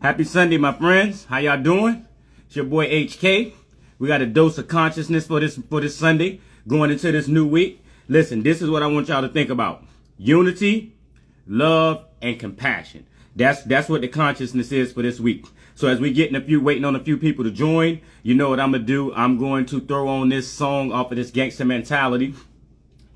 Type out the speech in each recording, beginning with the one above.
Happy Sunday, my friends. How y'all doing? It's your boy HK. We got a dose of consciousness for this Sunday, going into this new week. Listen, this is what I want y'all to think about. Unity, love, and compassion. That's what the consciousness is for this week. So as we waiting on a few people to join, you know what I'm gonna do. I'm going to throw on this song off of this Gangster Mentality.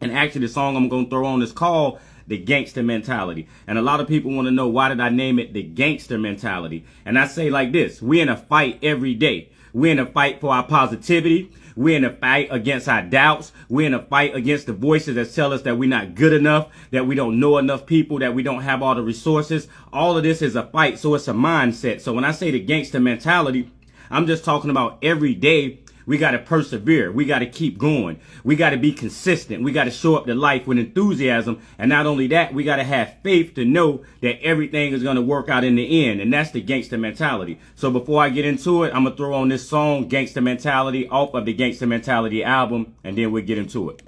And actually, the song I'm gonna throw on is called The Gangster Mentality. And a lot of people want to know, why did I name it The Gangster Mentality? And I say like this: we're in a fight every day. We're in a fight for our positivity. We're in a fight against our doubts. We're in a fight against the voices that tell us that we're not good enough, that we don't know enough people, that we don't have all the resources. All of this is a fight. So it's a mindset. So when I say the gangster mentality, I'm just talking about every day. We got to persevere. We got to keep going. We got to be consistent. We got to show up to life with enthusiasm. And not only that, we got to have faith to know that everything is going to work out in the end. And that's the gangster mentality. So before I get into it, I'm going to throw on this song, Gangster Mentality, off of the Gangster Mentality album, and then we'll get into it.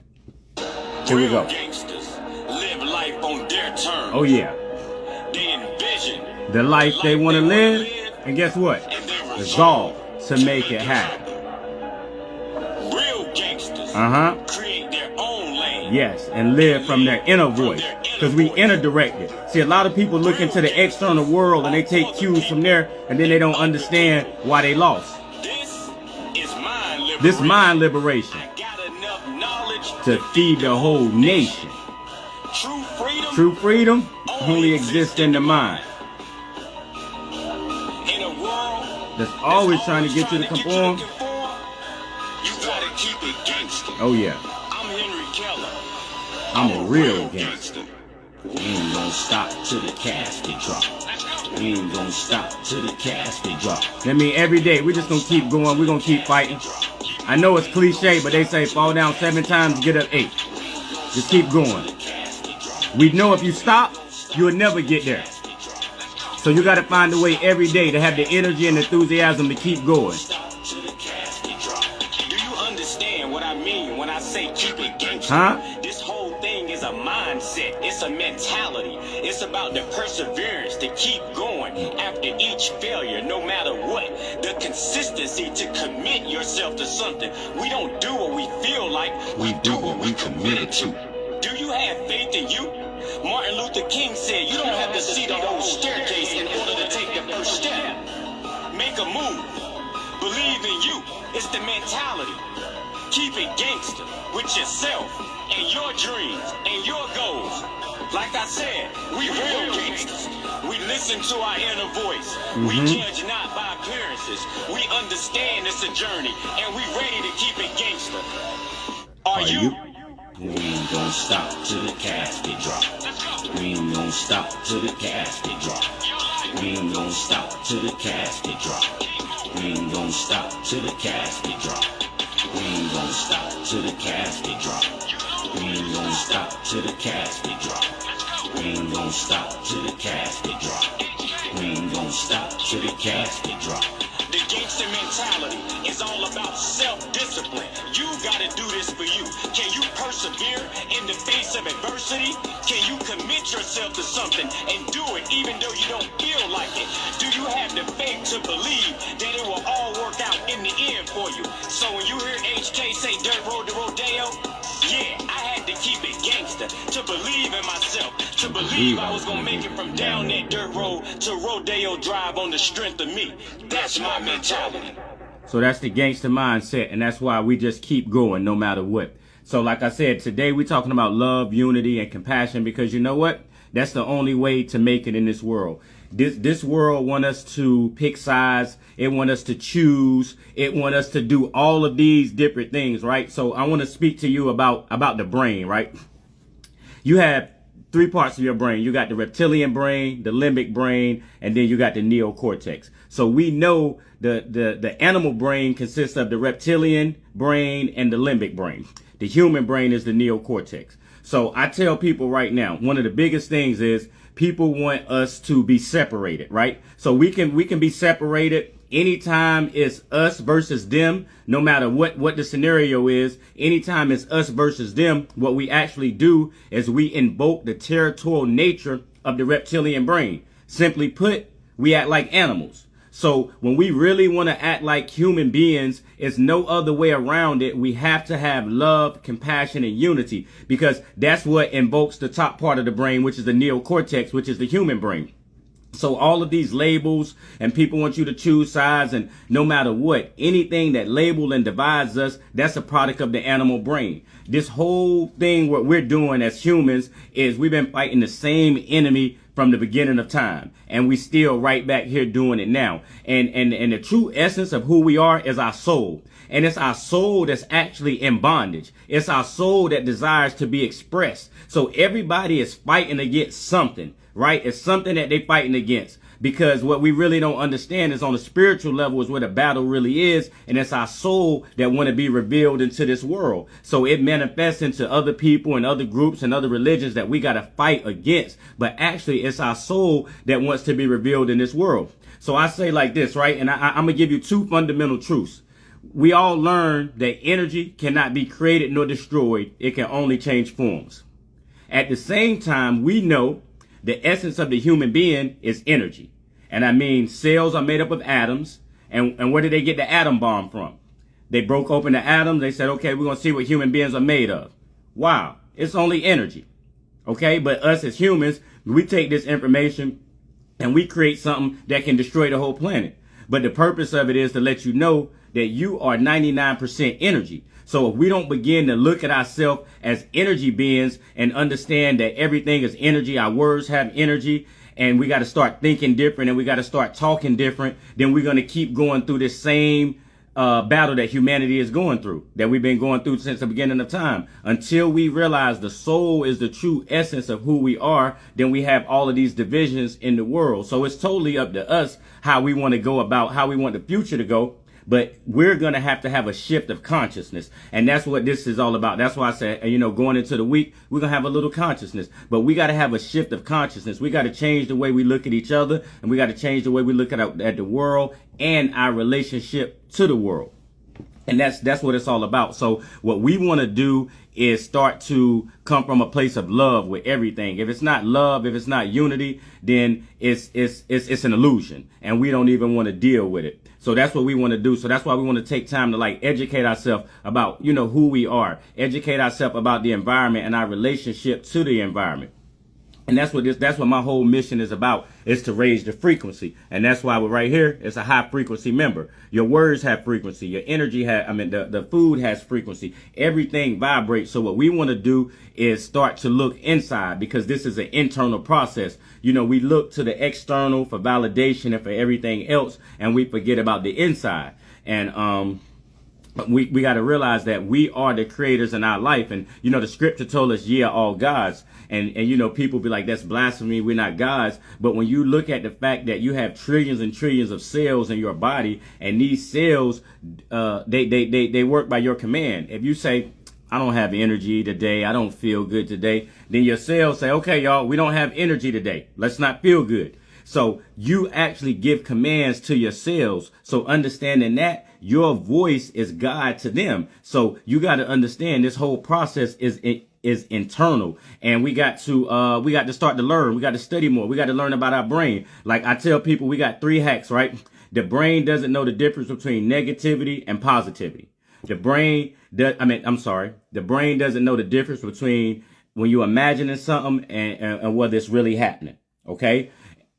Here we go. Gangsters live life on their terms. Oh, yeah. They envision the life they want to live. And guess what? Resolve to make it happen. Create their own lane. Yes, and live from their inner voice. Because we inner directed. See, a lot of people look into the external world and they take cues from there, and then they don't understand why they lost. This mind liberation. I got enough knowledge to feed the whole nation. True freedom only exists in the mind. In a world that's always trying to get you to conform. Keep it gangster. Oh yeah. I'm Henry Keller. I'm a real gangster. We ain't gonna stop till the casket drop. We ain't gonna stop till the casket drop. That mean every day we just gonna keep going. We're gonna keep fighting. I know it's cliche, but they say fall down 7 times, get up 8. Just keep going. We know if you stop, you'll never get there. So you gotta find a way every day to have the energy and enthusiasm to keep going. When I say keep it gangster, this whole thing is a mindset. It's a mentality. It's about the perseverance to keep going after each failure, no matter what. The consistency to commit yourself to something. We don't do what we feel like. We do what we committed to. Do you have faith in you? Martin Luther King said you don't have to see the whole staircase in order to take the first step. Make a move. Believe in you. It's the mentality. Keep it gangster with yourself and your dreams and your goals. Like I said, we real gangsters. We listen to our inner voice. We judge not by appearances. We understand it's a journey, and we ready to keep it gangster. Are you? We ain't gonna stop till the casket drop. We ain't gonna stop till the casket drop. We ain't gonna stop till the casket drop. We ain't gonna stop till the casket drop. We ain't gonna stop till the casket drop. We ain't gonna stop till the casket drop. We ain't gonna stop till the casket drop. We ain't gonna stop till the casket drop. The gangster mentality is all about self-discipline. You gotta do this for you. Can you persevere in the face of adversity? Can you commit yourself to something and do it even though you don't feel like it? Do you have the faith to believe that it will all work out in the end for you? So when you hear HK say dirt road to rodeo, yeah, I had to keep it gangster, to believe in myself, to believe I was gonna make it from down that dirt road to Rodeo Drive on the strength of me. That's my mentality. So that's the gangster mindset, and that's why we just keep going no matter what. So like I said, today we're talking about love, unity, and compassion, because you know what? That's the only way to make it in this world. This world want us to pick sides. It want us to choose. It want us to do all of these different things, right? So I want to speak to you about the brain, right? You have 3 parts of your brain. You got the reptilian brain, the limbic brain, and then you got the neocortex. So we know the animal brain consists of the reptilian brain and the limbic brain. The human brain is the neocortex. So I tell people right now, one of the biggest things is people want us to be separated, right? So we can be separated anytime it's us versus them, no matter what the scenario is. Anytime it's us versus them, what we actually do is we invoke the territorial nature of the reptilian brain. Simply put, we act like animals. So when we really want to act like human beings, it's no other way around it. We have to have love, compassion, and unity, because that's what invokes the top part of the brain, which is the neocortex, which is the human brain. So all of these labels, and people want you to choose sides, and no matter what, anything that label and divides us, that's a product of the animal brain. This whole thing, what we're doing as humans, is we've been fighting the same enemy from the beginning of time, and we still right back here doing it now. And the true essence of who we are is our soul. And it's our soul that's actually in bondage. It's our soul that desires to be expressed. So everybody is fighting against something, right? It's something that they're fighting against, because what we really don't understand is on the spiritual level is where the battle really is. And it's our soul that want to be revealed into this world. So it manifests into other people and other groups and other religions that we got to fight against. But actually, it's our soul that wants to be revealed in this world. So I say like this, right? And I'm going to give you two fundamental truths. We all learn that energy cannot be created nor destroyed. It can only change forms. At the same time, we know the essence of the human being is energy. And I mean, cells are made up of atoms. And where did they get the atom bomb from? They broke open the atoms. They said, okay, we're going to see what human beings are made of. Wow. It's only energy. Okay. But us as humans, we take this information and we create something that can destroy the whole planet. But the purpose of it is to let you know that you are 99% energy. So if we don't begin to look at ourselves as energy beings and understand that everything is energy, our words have energy, and we got to start thinking different, and we got to start talking different, then we're going to keep going through this same battle that humanity is going through, that we've been going through since the beginning of time. Until we realize the soul is the true essence of who we are, then we have all of these divisions in the world. So it's totally up to us how we want to go about, how we want the future to go. But we're going to have a shift of consciousness. And that's what this is all about. That's why I said, going into the week, we're going to have a little consciousness. But we got to have a shift of consciousness. We got to change the way we look at each other. And we got to change the way we look at the world and our relationship to the world. And that's what it's all about. So what we want to do is start to come from a place of love with everything. If it's not love, if it's not unity, then it's an illusion, and we don't even want to deal with it. So that's what we want to do. So that's why we want to take time to educate ourselves about, who we are, educate ourselves about the environment and our relationship to the environment. And that's what my whole mission is about, is to raise the frequency. And that's why we're right here. It's a high frequency member. Your words have frequency. Your energy the food has frequency. Everything vibrates. So what we want to do is start to look inside, because this is an internal process. We look to the external for validation and for everything else, and we forget about the inside. And, we got to realize that we are the creators in our life. And, the scripture told us, ye are all gods. And people be like, that's blasphemy. We're not gods. But when you look at the fact that you have trillions and trillions of cells in your body, and these cells, they work by your command. If you say, I don't have energy today, I don't feel good today, then your cells say, okay, y'all, we don't have energy today. Let's not feel good. So you actually give commands to your cells. So understanding that, your voice is God to them. So you got to understand this whole process is internal, and we got to start to learn. We got to study more. We got to learn about our brain. Like I tell people, we got 3 hacks, right? The brain doesn't know the difference between negativity and positivity. The brain doesn't know the difference between when you're imagining something and whether it's really happening. Okay.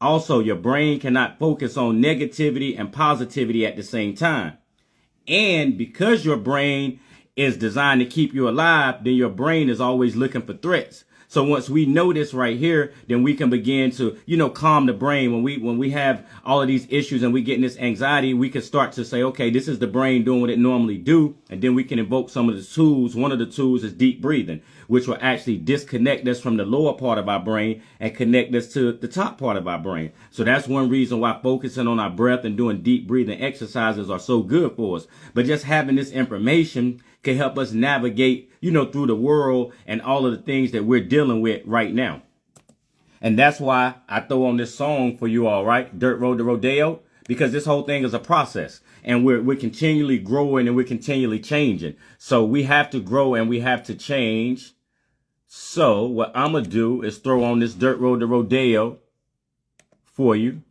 Also, your brain cannot focus on negativity and positivity at the same time. And because your brain is designed to keep you alive, then your brain is always looking for threats. So once we know this right here, then we can begin to, calm the brain. When we have all of these issues and we get in this anxiety, we can start to say, okay, this is the brain doing what it normally do. And then we can invoke some of the tools. One of the tools is deep breathing, which will actually disconnect us from the lower part of our brain and connect us to the top part of our brain. So that's one reason why focusing on our breath and doing deep breathing exercises are so good for us. But just having this information can help us navigate, through the world and all of the things that we're dealing with right now. And that's why I throw on this song for you all, right? Dirt Road to Rodeo, because this whole thing is a process, and we're continually growing and we're continually changing. So we have to grow and we have to change. So what I'm going to do is throw on this Dirt Road to Rodeo for you.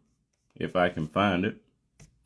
if I can find it.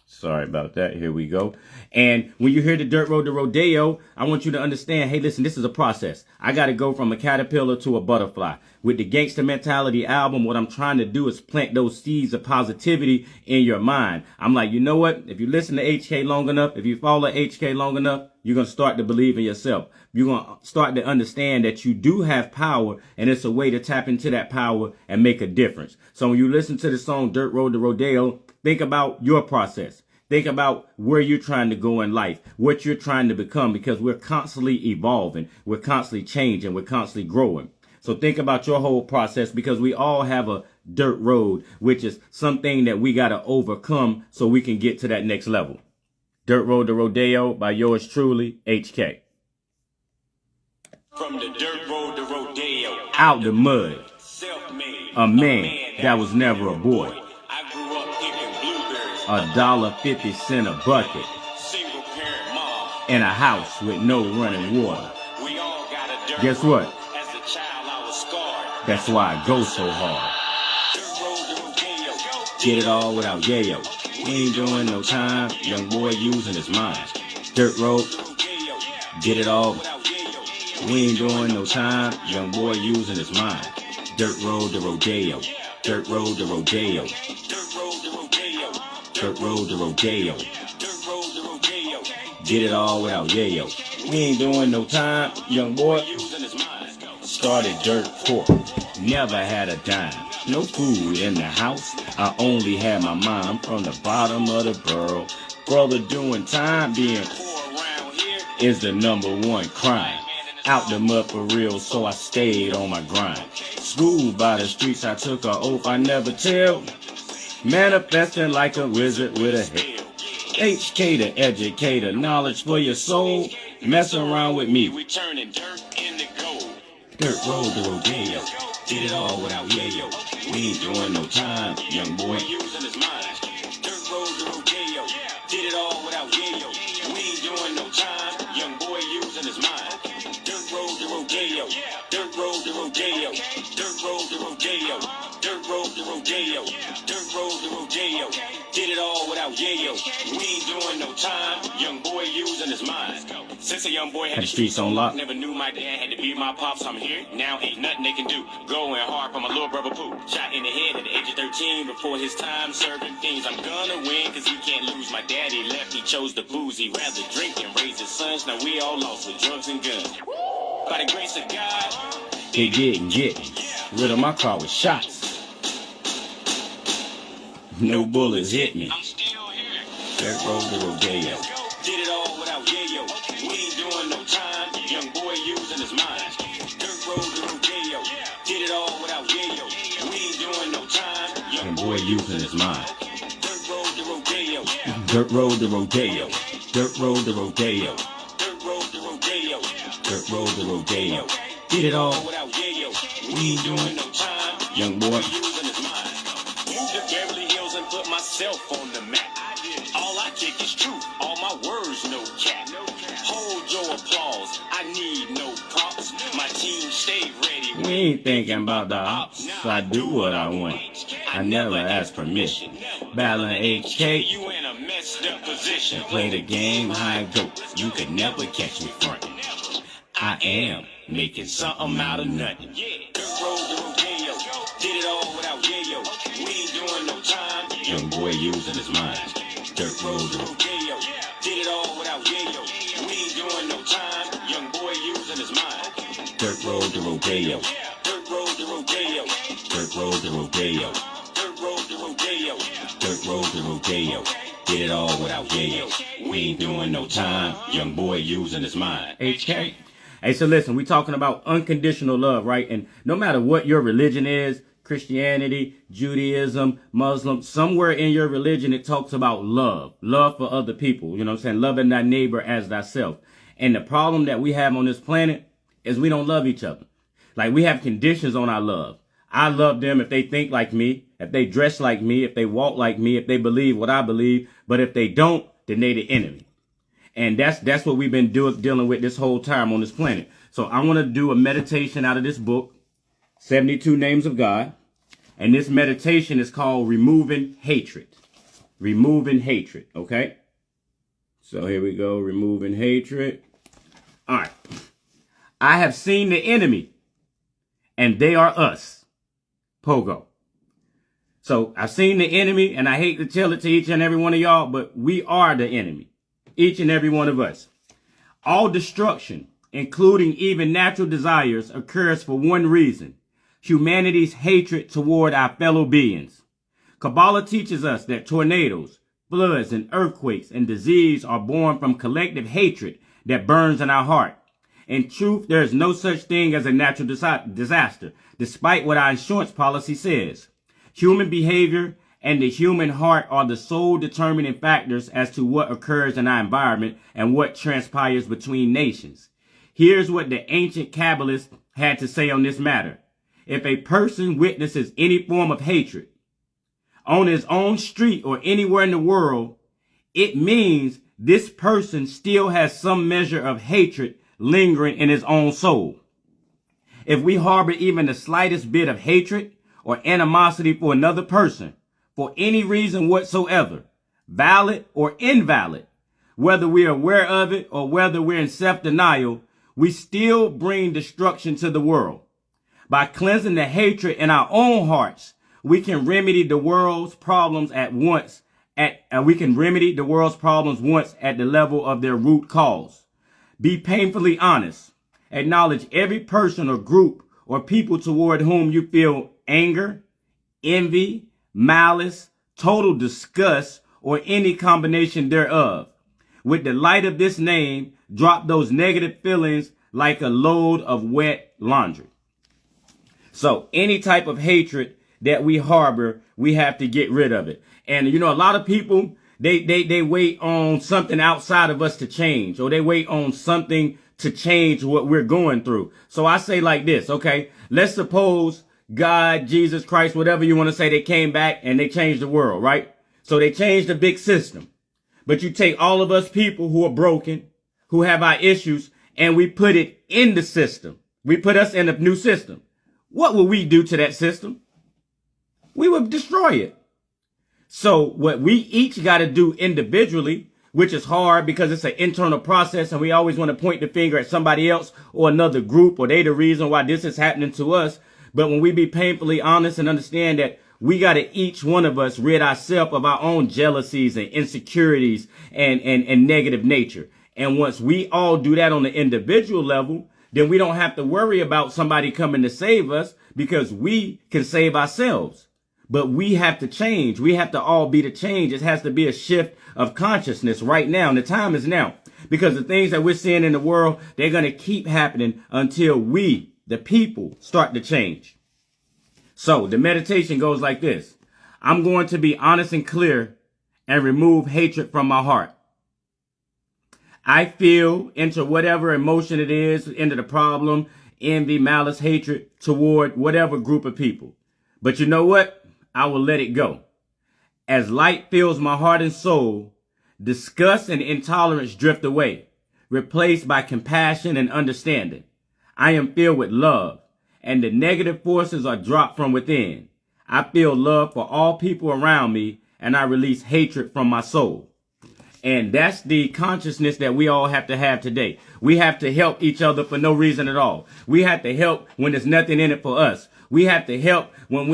Sorry about that. Here we go. And when you hear the Dirt Road to Rodeo, I want you to understand, hey, listen, this is a process. I got to go from a caterpillar to a butterfly. With the Gangster Mentality album, what I'm trying to do is plant those seeds of positivity in your mind. I'm like, you know what? If you listen to HK long enough, if you follow HK long enough, you're going to start to believe in yourself. You're going to start to understand that you do have power, and it's a way to tap into that power and make a difference. So when you listen to the song Dirt Road to Rodeo, think about your process. Think about where you're trying to go in life, what you're trying to become, because we're constantly evolving. We're constantly changing. We're constantly growing. So think about your whole process, because we all have a dirt road, which is something that we got to overcome so we can get to that next level. Dirt Road to Rodeo by yours truly, HK. From the dirt road to rodeo, Out the mud, self-made, a man that was never a boy. I grew up picking blueberries, $1.50 a bucket, single parent mom. in a house with no running water. We all got a dirt Guess road. what? As a child, I was scarred. That's why I go so hard. Dirt road to rodeo, Get it all without yayo. We ain't doing no time. Young boy using his mind. Dirt road, rodeo, get it all. without yayo. We ain't doing no time. Young boy using his mind. Dirt road to rodeo. Dirt road to rodeo. Dirt road to rodeo, Dirt road to rodeo. dirt road to rodeo. Get it all without yayo. We ain't doing no time. Young boy Using his mind. started dirt poor. Never had a dime. No food in the house. I only had my mom from the bottom of the barrel. Brother doing time, being Poor around here. is the #1 crime. Out the mud for real, so I stayed on my grind. Schooled by the streets, I took an oath I never tell. Manifesting like a wizard with a head. HK the educator, knowledge for your soul. Mess around with me. We turning dirt into gold. Dirt road to rodeo. Did it all without yayo. We ain't doing no time, young boy. Using his mind. Dirt road to rodeo. Did it all without yayo. We ain't doing no time. Young boy using his mind. Dirt road to rodeo. Dirt road to rodeo. Dirt road to rodeo. Dirt road to rodeo. Dirt road to rodeo. Did it all without yayo. We ain't doing no time. Young boy using his mind. Since a young boy had the streets on lock, never knew my dad had to beat my pops. I'm here now, ain't nothing they can do. Going hard for my little brother Pooh. Shot in the head at the age of 13 before his time serving things. I'm gonna win cause he can't lose. My daddy left, he chose the booze. He rather drink and raise his sons. Now we all lost with drugs and guns. By the grace of God, They didn't get rid of my car with shots. No bullets hit me. I'm still here. Dirt road to rodeo. Did it all without yayo. We ain't doing no time. Young boy using his mind. Dirt road to rodeo. Did it all without yayo. We ain't doing no time. Young boy using his mind. Dirt road to rodeo. Dirt road to rodeo. Dirt road to rodeo. Dirt road to rodeo. Dirt road to rodeo. Did it all. Without yayo. We ain't doing no time. Young boy. Using his mind. Moved to Beverly Hills and put myself on the map. All I kick is truth. All my words no cap. Hold your applause. I need no props. My team stay ready. We ain't thinking about the ops. So I do what I want. I never ask permission. Battling HK. You in a messed up position. Play the game how it go. You could never catch me frontin'. I am making something out of nothing. Dirt road to rodeo. Did it all without yayo. We ain't doing no time. Young boy using his mind. Dirt road to Rodeo. Did it all without yayo. We ain't doing no time. Young boy using his mind. dirt road to rodeo. Dirt road to rodeo. Dirt road to rodeo. Dirt road to rodeo. Dirt road to rodeo. Did it all without yayo. We ain't doing no time. Young boy using his mind. HK. Hey, so listen, we talking about unconditional love, right? And no matter what your religion is, Christianity, Judaism, Muslim, somewhere in your religion, it talks about love for other people. You know what I'm saying? Loving thy neighbor as thyself. And the problem that we have on this planet is we don't love each other. Like, we have conditions on our love. I love them if they think like me, if they dress like me, if they walk like me, if they believe what I believe. But if they don't, then they the enemy. And that's what we've been dealing with this whole time on this planet. So I want to do a meditation out of this book, 72 Names of God. And this meditation is called Removing Hatred. removing hatred. Okay. So here we go. Removing hatred. All right. I have seen the enemy, and they are us. Pogo. So I've seen the enemy, and I hate to tell it to each and every one of y'all, but we are the enemy. Each and every one of us. All destruction, including even natural desires, occurs for one reason: humanity's hatred toward our fellow beings. Kabbalah teaches us that tornadoes, floods, and earthquakes and disease are born from collective hatred that burns in our heart. In truth, there is no such thing as a natural disaster, despite what our insurance policy says. Human behavior and the human heart are the sole determining factors as to what occurs in our environment and what transpires between nations. Here's what the ancient Kabbalists had to say on this matter. If a person witnesses any form of hatred on his own street or anywhere in the world, it means this person still has some measure of hatred lingering in his own soul. If we harbor even the slightest bit of hatred or animosity for another person, for any reason whatsoever, valid or invalid, whether we are aware of it or whether we're in self-denial, we still bring destruction to the world. By cleansing the hatred in our own hearts, we can remedy the world's problems at once. We can remedy the world's problems once at the level of their root cause. Be painfully honest. Acknowledge every person or group or people toward whom you feel anger, envy, malice, total disgust, or any combination thereof. With the light of this name, drop those negative feelings like a load of wet laundry. So any type of hatred that we harbor, we have to get rid of it. And you know, a lot of people, they wait on something outside of us to change, or they wait on something to change what we're going through. So I say like this, okay, let's suppose God, Jesus Christ, whatever you want to say, they came back and they changed the world, right? So they changed the big system. But you take all of us people who are broken, who have our issues, and we put it in the system. We put us in a new system. What will we do to that system? We would destroy it. So what we each got to do individually, which is hard because it's an internal process and we always want to point the finger at somebody else or another group, or they the reason why this is happening to us. But when we be painfully honest and understand that we got to each one of us rid ourselves of our own jealousies and insecurities and negative nature. And once we all do that on the individual level, then we don't have to worry about somebody coming to save us, because we can save ourselves. But we have to change. We have to all be the change. It has to be a shift of consciousness right now. And the time is now, because the things that we're seeing in the world, they're going to keep happening until we, the people, start to change. So the meditation goes like this. I'm going to be honest and clear and remove hatred from my heart. I feel into whatever emotion it is, into the problem, envy, malice, hatred toward whatever group of people. But you know what? I will let it go. As light fills my heart and soul, disgust and intolerance drift away, replaced by compassion and understanding. I am filled with love, and the negative forces are dropped from within. I feel love for all people around me, and I release hatred from my soul. And that's the consciousness that we all have to have today. We have to help each other for no reason at all. We have to help when there's nothing in it for us. We have to help when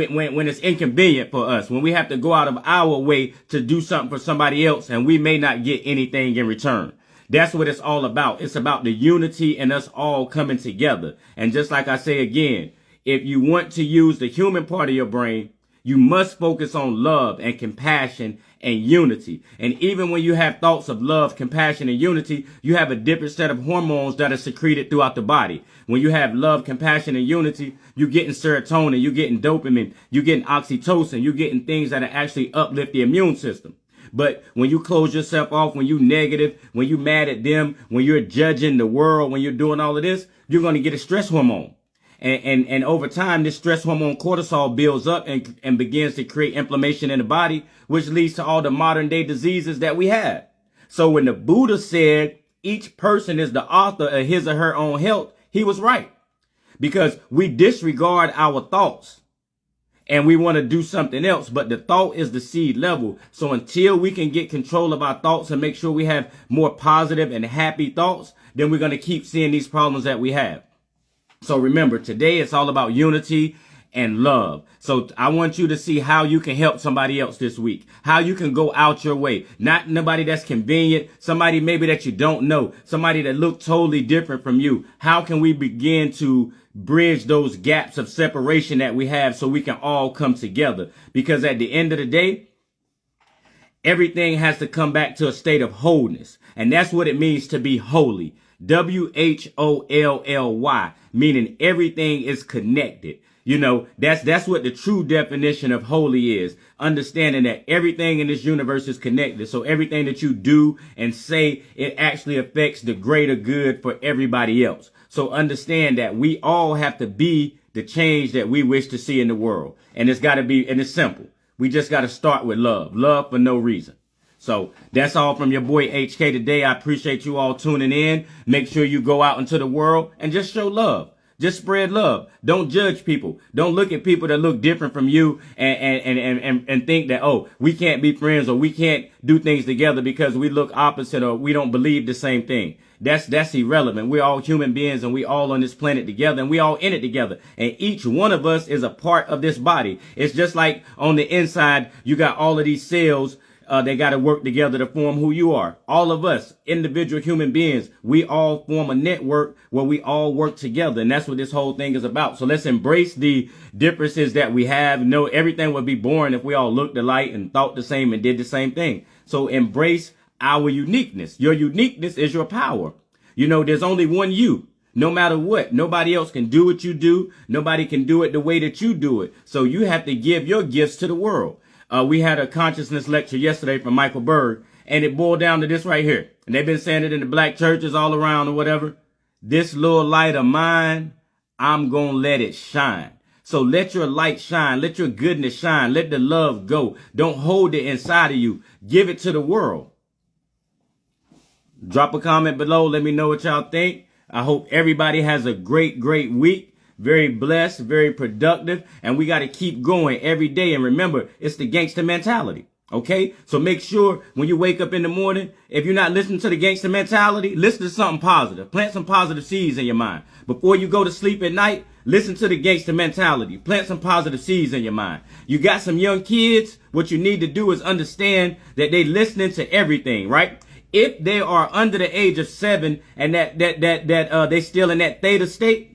it's inconvenient for us, when we have to go out of our way to do something for somebody else and we may not get anything in return. That's what it's all about. It's about the unity and us all coming together. And just like I say again, if you want to use the human part of your brain, you must focus on love and compassion and unity. And even when you have thoughts of love, compassion, and unity, you have a different set of hormones that are secreted throughout the body. When you have love, compassion, and unity, you're getting serotonin, you're getting dopamine, you're getting oxytocin, you're getting things that actually uplift the immune system. But when you close yourself off, when you're negative, when you're mad at them, when you're judging the world, when you're doing all of this, you're going to get a stress hormone. And over time, this stress hormone cortisol builds up and begins to create inflammation in the body, which leads to all the modern day diseases that we have. So when the Buddha said each person is the author of his or her own health, he was right, because we disregard our thoughts. and we want to do something else, but the thought is the seed level. So until we can get control of our thoughts and make sure we have more positive and happy thoughts, then we're going to keep seeing these problems that we have. So remember, today it's all about unity and love. So I want you to see how you can help somebody else this week, how you can go out your way, not nobody that's convenient, somebody maybe that you don't know, somebody that look totally different from you. How can we begin to bridge those gaps of separation that we have so we can all come together? Because at the end of the day, everything has to come back to a state of wholeness. And that's what it means to be holy. WHOLLY, meaning everything is connected. You know, that's what the true definition of holy is. Understanding that everything in this universe is connected. So everything that you do and say, it actually affects the greater good for everybody else. So understand that we all have to be the change that we wish to see in the world. And it's got to be, and it's simple. We just got to start with love. Love for no reason. So that's all from your boy HK today. I appreciate you all tuning in. Make sure you go out into the world and just show love. Just spread love. Don't judge people. Don't look at people that look different from you and think that, oh, we can't be friends or we can't do things together because we look opposite or we don't believe the same thing. That's irrelevant. We're all human beings and we all on this planet together and we all in it together. And each one of us is a part of this body. It's just like on the inside, you got all of these cells. They got to work together to form who you are. All of us, individual human beings, we all form a network where we all work together. And that's what this whole thing is about. So let's embrace the differences that we have. No, everything would be boring if we all looked alike and thought the same and did the same thing. So embrace our uniqueness. Your uniqueness is your power. You know, there's only one you. No matter what, nobody else can do what you do. Nobody can do it the way that you do it. So you have to give your gifts to the world. We had a consciousness lecture yesterday from Michael Berg, and it boiled down to this right here. And they've been saying it in the black churches all around or whatever. This little light of mine, I'm going to let it shine. So let your light shine. Let your goodness shine. Let the love go. Don't hold it inside of you. Give it to the world. Drop a comment below. Let me know what y'all think. I hope everybody has a great, great week. Very blessed, very productive, and we got to keep going every day. And remember, it's the gangster mentality, okay? So make sure when you wake up in the morning, if you're not listening to the gangster mentality, listen to something positive. Plant some positive seeds in your mind. Before you go to sleep at night, listen to the gangster mentality. Plant some positive seeds in your mind. You got some young kids, what you need to do is understand that they listening to everything, right? If they are under the age of 7 and they still in that theta state,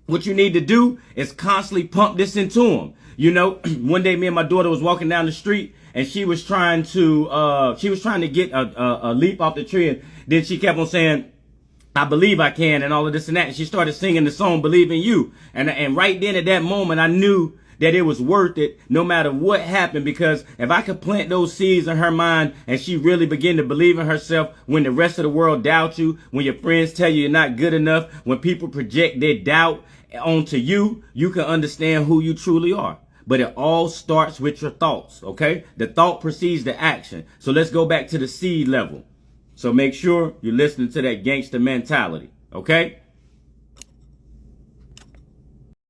what you need to do is constantly pump this into them. You know, one day me and my daughter was walking down the street and she was trying to get a leaf off the tree. And then she kept on saying, I believe I can and all of this and that. And she started singing the song, Believe in You. And right then at that moment, I knew that it was worth it no matter what happened, because if I could plant those seeds in her mind and she really begin to believe in herself when the rest of the world doubts you, when your friends tell you you're not good enough, when people project their doubt onto you, you can understand who you truly are. But it all starts with your thoughts, okay? The thought precedes the action. So let's go back to the seed level. So make sure you're listening to that gangster mentality, okay?